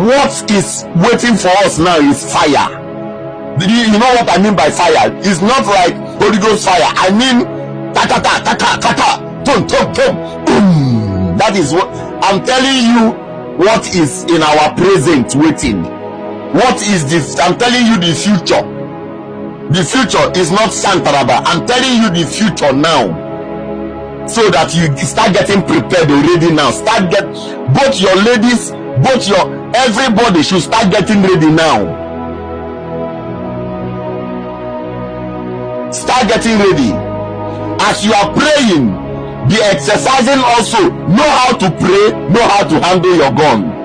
What is waiting for us now is fire. You know what I mean by fire? It's not like Holy Ghost fire. I mean ta ta ta ta ta ta ta tum tum tum boom. That is what I'm telling you. What is in our present waiting? What is this? I'm telling you the future. The future is not Santaraba. I'm telling you the future now, so that you start getting prepared already now. Start get both your ladies, both your everybody should start getting ready now. Start getting ready. As you are praying, be exercising also. Know how to pray, know how to handle your gun.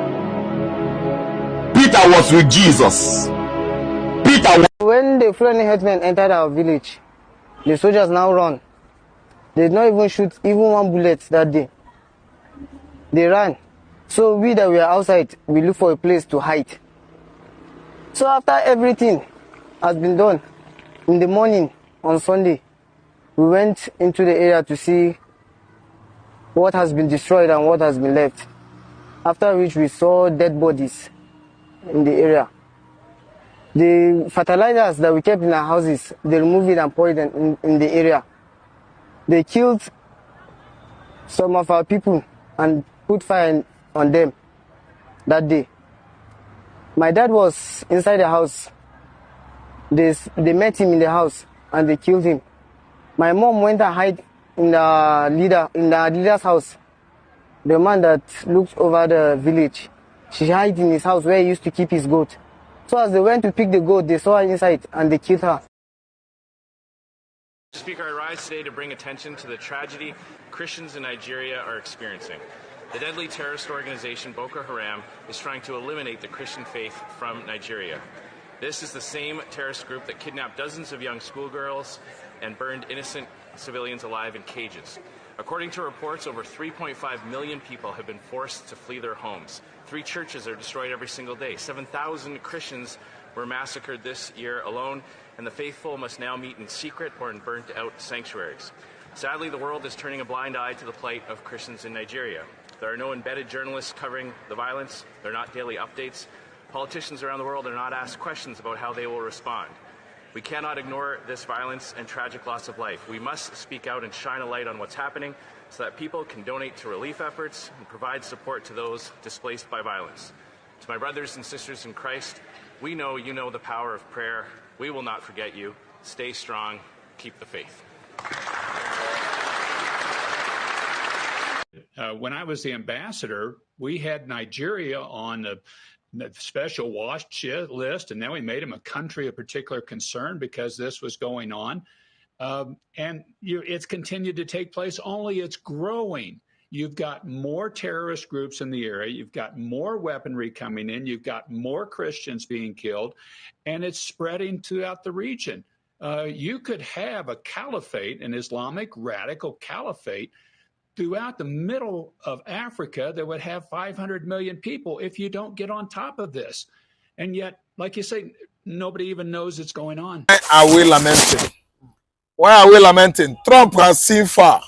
Peter was with Jesus. When the Finaly headmen entered our village, the soldiers now run. They did not even shoot even one bullet that day. They ran. So we that were outside, we look for a place to hide. So after everything has been done, in the morning on Sunday, we went into the area to see what has been destroyed and what has been left. After which we saw dead bodies in the area. The fertilizers that we kept in our houses, they removed it and poured it in the area. They killed some of our people and put fire on them that day. My dad was inside the house. They met him in the house and they killed him. My mom went and hid in the leader's house, the man that looks over the village. She hid in his house where he used to keep his goat. So as they went to pick the goat, they saw her inside and they killed her. Speaker, I rise today to bring attention to the tragedy Christians in Nigeria are experiencing. The deadly terrorist organization Boko Haram is trying to eliminate the Christian faith from Nigeria. This is the same terrorist group that kidnapped dozens of young schoolgirls and burned innocent civilians alive in cages. According to reports, over 3.5 million people have been forced to flee their homes. 3 churches are destroyed every single day. 7,000 Christians were massacred this year alone, and the faithful must now meet in secret or in burnt-out sanctuaries. Sadly, the world is turning a blind eye to the plight of Christians in Nigeria. There are no embedded journalists covering the violence. There are not daily updates. Politicians around the world are not asked questions about how they will respond. We cannot ignore this violence and tragic loss of life. We must speak out and shine a light on what's happening so that people can donate to relief efforts and provide support to those displaced by violence. To my brothers and sisters in Christ, we know you know the power of prayer. We will not forget you. Stay strong. Keep the faith. When I was the ambassador, we had Nigeria on the special watch list, and then we made them a country of particular concern because this was going on. It's continued to take place, only it's growing. You've got more terrorist groups in the area. You've got more weaponry coming in. You've got more Christians being killed, and it's spreading throughout the region. You could have a caliphate, an Islamic radical caliphate, throughout the middle of Africa that would have 500 million people if you don't get on top of this. And yet, like you say, nobody even knows it's going on. Why are we lamenting? Why are we lamenting? Trump has seen further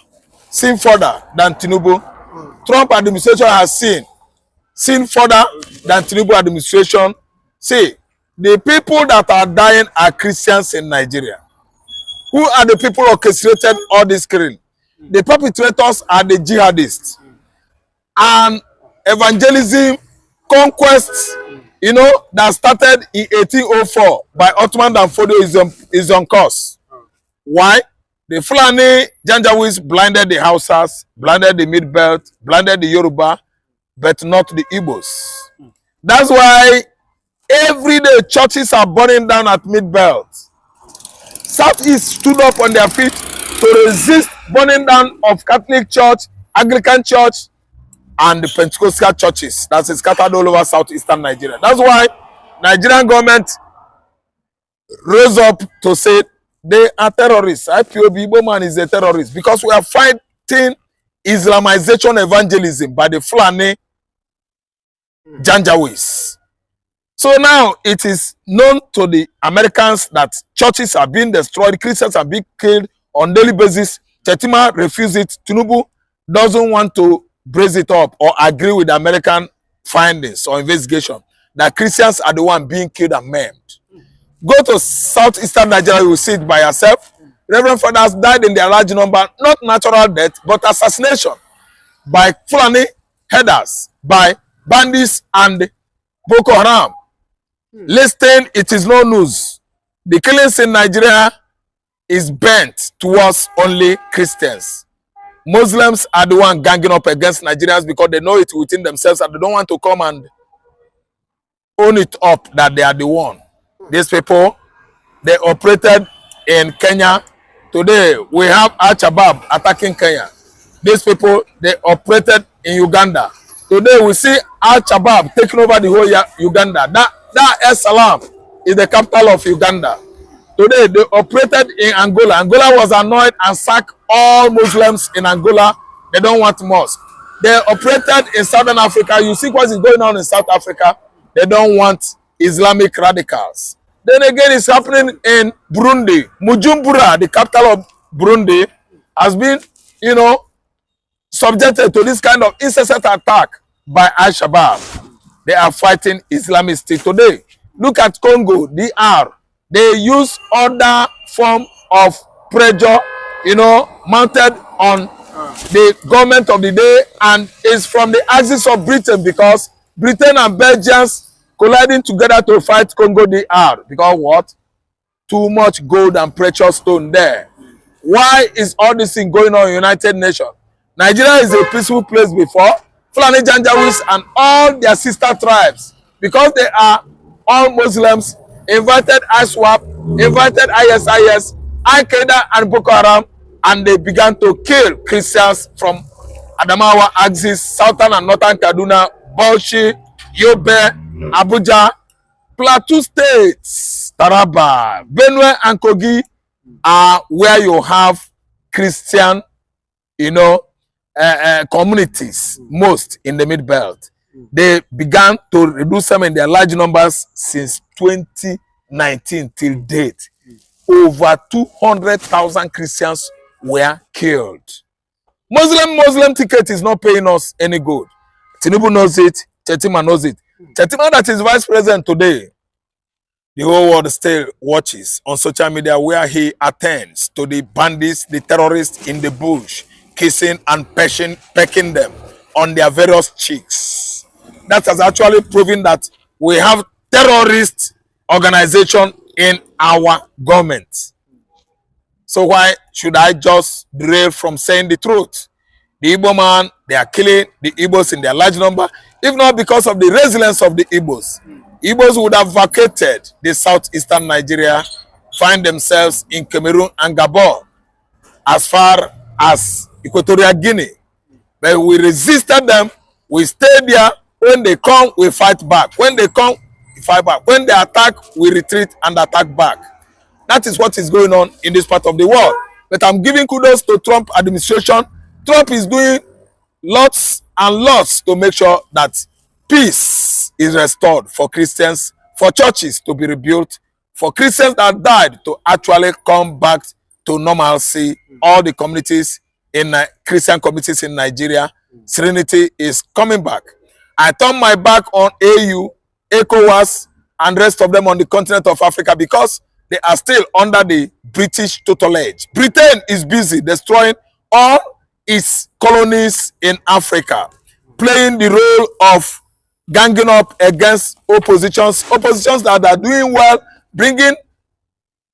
than Tinubu. Trump administration has seen further than Tinubu administration. See, the people that are dying are Christians in Nigeria. Who are the people who orchestrated all this killing? The perpetrators are the jihadists. And evangelism, conquests, that started in 1804 by Ottoman Danfodio is on course. Why? The Finaly Janjaweeds blinded the Hausas, blinded the Mid-Belt, blinded the Yoruba, but not the Igbos. That's why every day churches are burning down at Mid-Belt. Southeast stood up on their feet to resist burning down of Catholic Church, Anglican Church, and the Pentecostal churches that's scattered all over southeastern Nigeria. That's why Nigerian government rose up to say they are terrorists. IPOB Igbo man is a terrorist because we are fighting Islamization evangelism by the Finaly Janjaweeds. So now it is known to the Americans that churches are being destroyed, Christians are being killed on daily basis. Chetima refused it. Tinubu doesn't want to brace it up or agree with the American findings or investigation. that Christians are the one being killed and maimed. Go to southeastern Nigeria, you will see it by yourself. Reverend fathers died in their large number, not natural death, but assassination by Finaly headers, by bandits and Boko Haram. Listen, it is no news. The killings in Nigeria is bent towards only Christians. Muslims are the one ganging up against Nigerians because they know it within themselves and they don't want to come and own it up that they are the one. These people, they operated in Kenya. Today, we have Al-Shabaab attacking Kenya. These people, they operated in Uganda. Today, we see Al-Shabaab taking over the whole Uganda. That ISLAM is the capital of Uganda. Today, they operated in Angola. Angola was annoyed and sacked all Muslims in Angola. They don't want mosque. They operated in Southern Africa. You see what is going on in South Africa. They don't want Islamic radicals. Then again, it's happening in Burundi. Bujumbura, the capital of Burundi, has been, subjected to this kind of incessant attack by Al-Shabaab. They are fighting Islamists today. Look at Congo, DR. They use other form of pressure, mounted on the government of the day, and is from the axis of Britain, because Britain and Belgians colliding together to fight Congo DR. Because what? Too much gold and precious stone there. Why is all this thing going on in United Nations? Nigeria is a peaceful place before. Finaly Janjaweeds and all their sister tribes, because they are all Muslims, invited ISWAP, invited ISIS, Al-Qaeda and Boko Haram, and they began to kill Christians from Adamawa axis, southern and northern Kaduna, Bauchi, Yobe, Abuja, Plateau states, Taraba, Benue and Kogi are where you have Christian, communities most in the mid-belt. They began to reduce them in their large numbers since 2019 till date. Over 200,000 Christians were killed. Muslim ticket is not paying us any good. Tinubu knows it. Chetima knows it. Chetima, that is vice president today, the whole world still watches on social media where he attends to the bandits, the terrorists in the bush, kissing and pecking them on their various cheeks. That has actually proven that we have terrorist organization in our government. So why should I just derail from saying the truth? The Igbo man, they are killing the Igbos in their large number. If not because of the resilience of the Igbos, Igbos would have vacated the southeastern Nigeria, find themselves in Cameroon and Gabon, as far as Equatorial Guinea. But we resisted them. We stayed there. When they come, we fight back. When they come, we fight back. When they attack, we retreat and attack back. That is what is going on in this part of the world. But I'm giving kudos to Trump administration. Trump is doing lots and lots to make sure that peace is restored for Christians, for churches to be rebuilt, for Christians that died to actually come back to normalcy. All the communities in Christian communities in Nigeria, serenity is coming back. I turn my back on AU, ECOWAS, and rest of them on the continent of Africa because they are still under the British tutelage. Britain is busy destroying all its colonies in Africa, playing the role of ganging up against oppositions that are doing well, bringing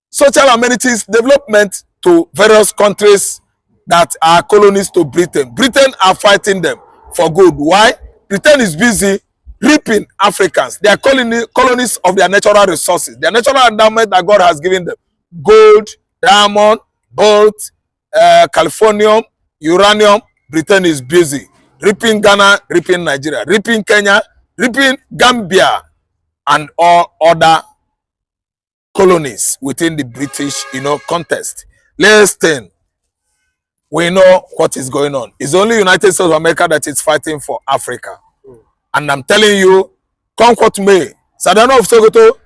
social amenities, development to various countries that are colonies to Britain. Britain are fighting them for good. Why? Britain is busy reaping Africans. They are colonies of their natural resources, their natural endowment that God has given them. Gold, diamond, bolt, californium, uranium. Britain is busy reaping Ghana, reaping Nigeria, reaping Kenya, reaping Gambia, and all other colonies within the British, context. Listen, we know what is going on. It's only United States of America that is fighting for Africa. And I'm telling you, come what may, Sadano of Sokoto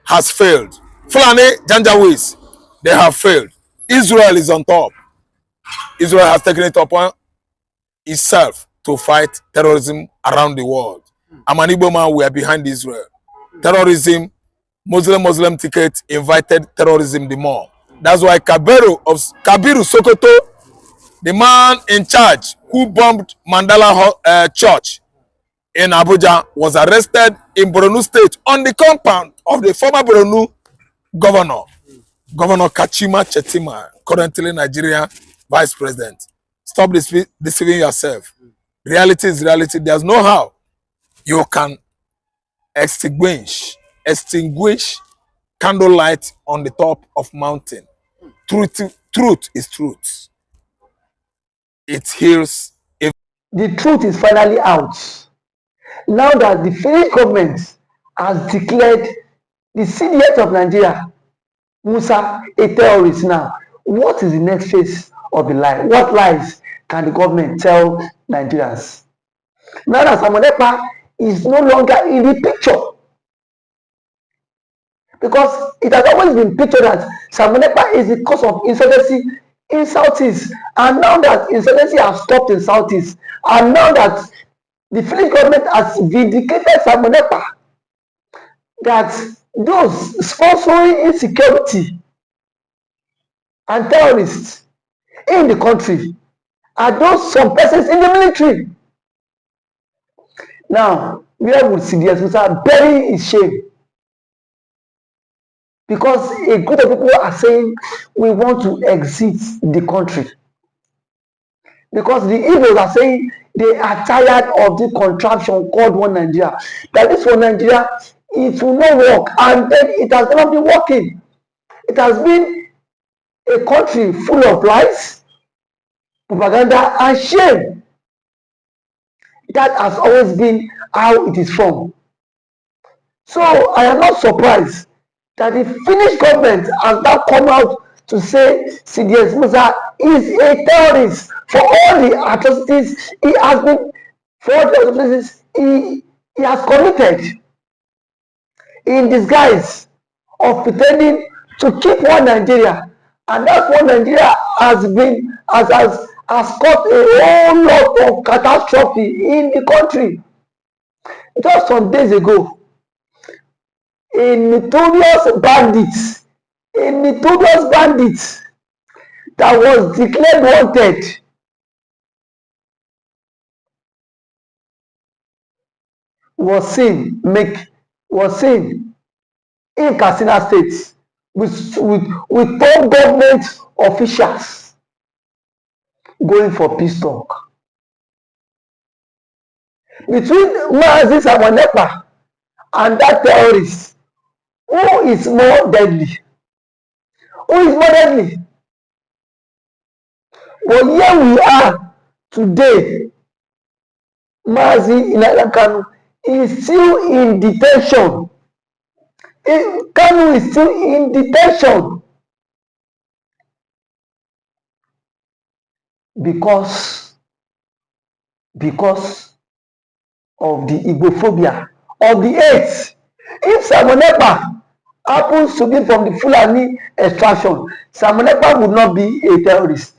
has failed. Finaly Janjaweeds, they have failed. Israel is on top. Israel has taken it upon itself to fight terrorism around the world. I'm an Igbo man, we are behind Israel. terrorism, Muslim ticket invited terrorism the more. That's why Kabiru Sokoto, the man in charge who bombed Mandala Church in Abuja, was arrested in Borno State on the compound of the former Borno governor, Governor Kachima Chetima, currently Nigeria Vice President. Stop deceiving yourself. Reality is reality. There's no how you can extinguish candlelight on the top of mountain. Truth is truth. It heals. The truth is finally out. Now that the Finnish government has declared the CDS of Nigeria, Musa, a terrorist now, what is the next phase of the lie? What lies can the government tell Nigerians? Now that Samonepa is no longer in the picture, because it has always been pictured that Samonepa is the cause of insurgency in Southeast, and now that insurgency has stopped in Southeast, and now that the Finnish government has vindicated Samonepa, that those sponsoring insecurity and terrorists in the country are those some persons in the military. Now, where would CDS Musa bury his shame? Because a group of people are saying we want to exit the country. Because the Igbos are saying they are tired of the contraption called One Nigeria. That this One Nigeria, it will not work, and then it has never been working. It has been a country full of lies, propaganda, and shame. That has always been how it is from. So I am not surprised that the Finnish government has now come out to say CDS Musa is a terrorist for all the atrocities he has been, for all the atrocities he has committed, in disguise of pretending to keep one Nigeria, and that one Nigeria has caused a whole lot of catastrophe in the country. Just some days ago, a notorious bandit that was declared wanted was seen in Katsina State with top government officials going for peace talk. Between Mazi Samonepa and that terrorist, who is more deadly? But here we are today. Mazi Kanu is still in detention. Kanu is still in detention because of the Igbophobia, of the hate. If Samonepa happens to be from the Fulani extraction, Samonepa would not be a terrorist.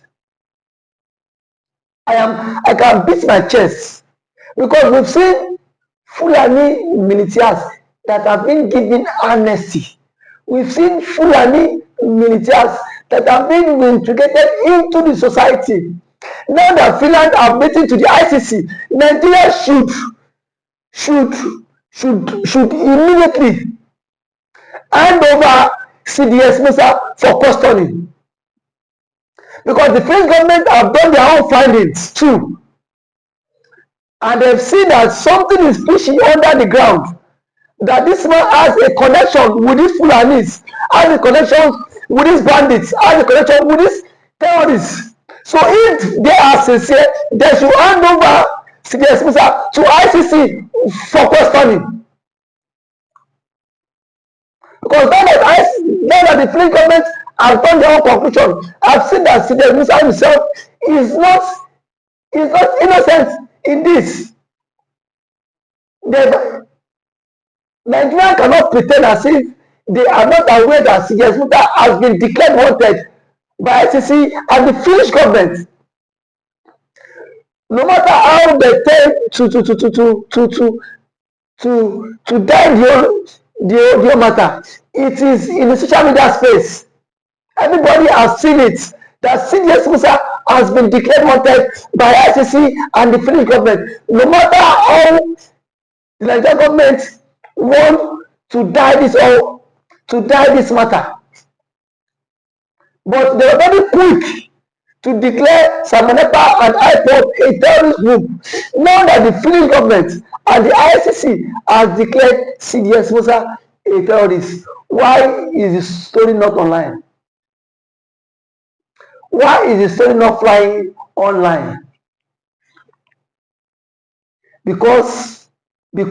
I can beat my chest because we've seen Fulani militias that have been given amnesty. We've seen Fulani militias that have been integrated into the society. Now that Finland are meeting to the ICC, Nigeria should immediately hand over CDS Musa for custody, because the French government have done their own findings too, and they've seen that something is pushing under the ground, that this man has a connection with these Fulanis, has a connection with these bandits, has a connection with these terrorists. So if they are sincere, they should hand over CDS Musa to ICC for questioning. Because now that the French government have done their own conclusion, I've seen that CDS Musa himself is not innocent in this. Nigeria cannot pretend as if they are not aware that CDS Musa has been declared wanted by ICC and the Finnish government. No matter how they tend to die the whole matter. It is in the social media space. Everybody has seen it. That CDS Musa has been declared wanted by ICC and the Finnish government. No matter how the Nigerian government want to die this matter, but they were very quick to declare Samonepa and IPOB a terrorist group. Now that the Finnish government and the ICC has declared CDS Musa a terrorist, why is the story not online? Why is the story not flying online? Because they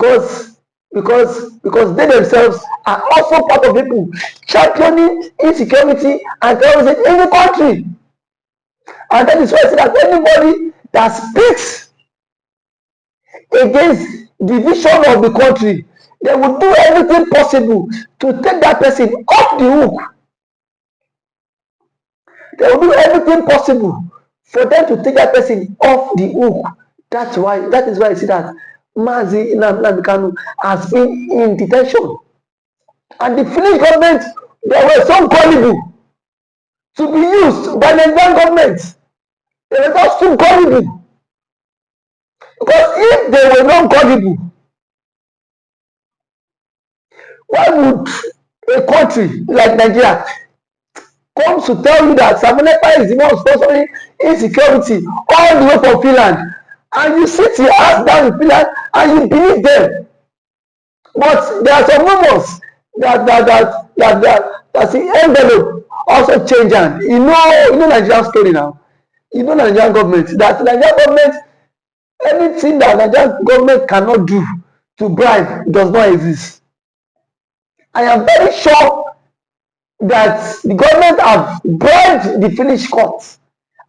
themselves are also part of people championing insecurity and terrorism in the country. And that is why I say that anybody that speaks against the vision of the country, they will do everything possible to take that person off the hook. They will do everything possible for them to take that person off the hook. That is why I see that Mazi Nnamdi Kanu has been in detention. And the Finnish government, they were so gullible to be used by the Nigerian government. They were just too gullible. Because if they were not gullible, why would a country like Nigeria come to tell you that Samonepa is the one sponsoring insecurity all the way from Finland, and you sit your ass down in Finland and you believe them? But there are some rumors that the envelope also change hand. You know Nigerian story now. You know Nigerian government, that Nigerian government, anything that Nigerian government cannot do to bribe does not exist. I am very sure that the government have bribed the Finnish courts,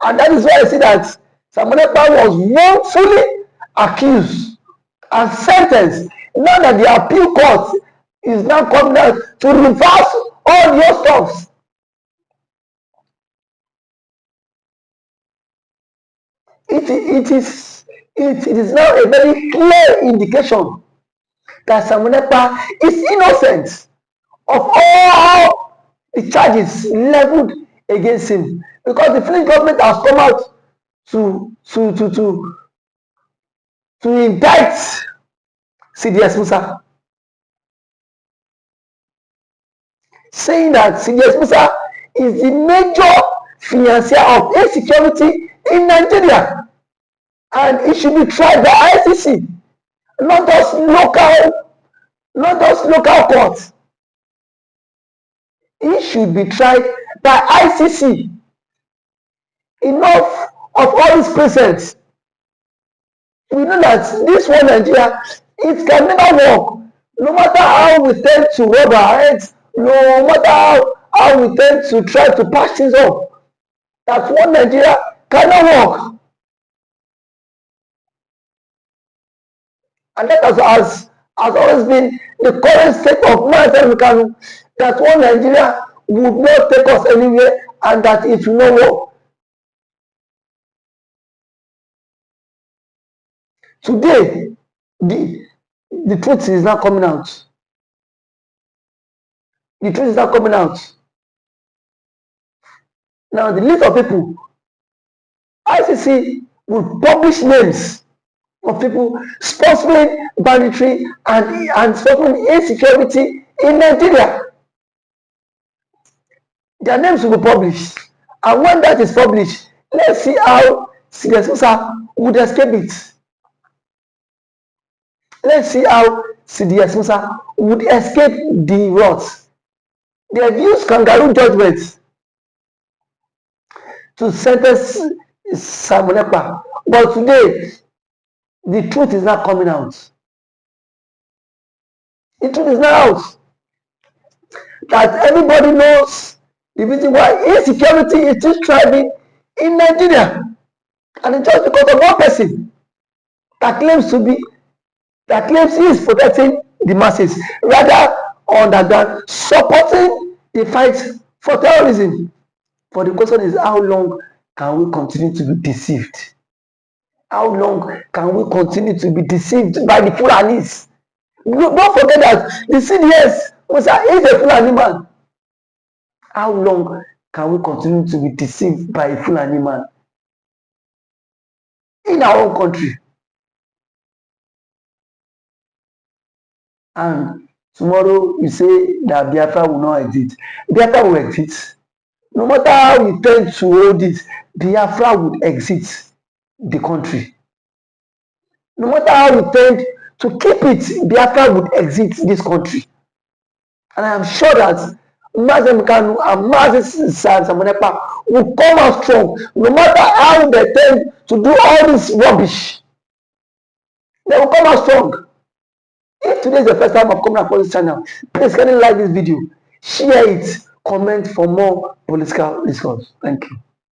and that is why I see that Samonepa was wrongfully accused and sentenced. Now that the appeal court is now coming out to reverse all your stuffs. It is now a very clear indication that Samonepa is innocent of all the charges leveled against him, because the Finnish government has come out to indict CDS Musa, saying that CDS Musa is the major financier of insecurity in Nigeria, and it should be tried by ICC, not just local courts. It should be tried by ICC. Enough of all these presents. We know that this one Nigeria, it can never work. No matter how we tend to rub our heads, no matter how we tend to try to patch things up, that one Nigeria cannot work. And that has always been the current state of mind, that one Nigeria would not take us anywhere, and that it will not work. Today, the truth is not coming out. The truth is not coming out. Now, the list of people, ICC will publish names of people sponsoring banditry and sponsoring insecurity in Nigeria. Their names will be published. And when that is published, let's see how CDS Musa would escape it. Let's see how CDS Musa would escape the wrath. They have used kangaroo judgments to sentence Samonepa. But today, the truth is not coming out. The truth is not out. That everybody knows the reason why insecurity is still thriving in Nigeria. And it's just because of one person that claims he is protecting the masses, rather underground, supporting the fight for terrorism. But the question is, how long can we continue to be deceived? How long can we continue to be deceived by the Fulanis, Don't forget that the CDS was is a Fulani man. How long can we continue to be deceived by a Fulani man in our own country? And tomorrow you say that Biafra will not exist. Biafra will exist. No matter how we tend to hold it, Biafra would exist the country. No matter how we tend to keep it, Biafra would exit this country. And I am sure that Mazen Kanu and Mazen Samonepa will come out strong, no matter how they tend to do all this rubbish. They will come out strong. If today is the first time of coming across this channel, please can you like this video, share it, comment for more political discourse. Thank you.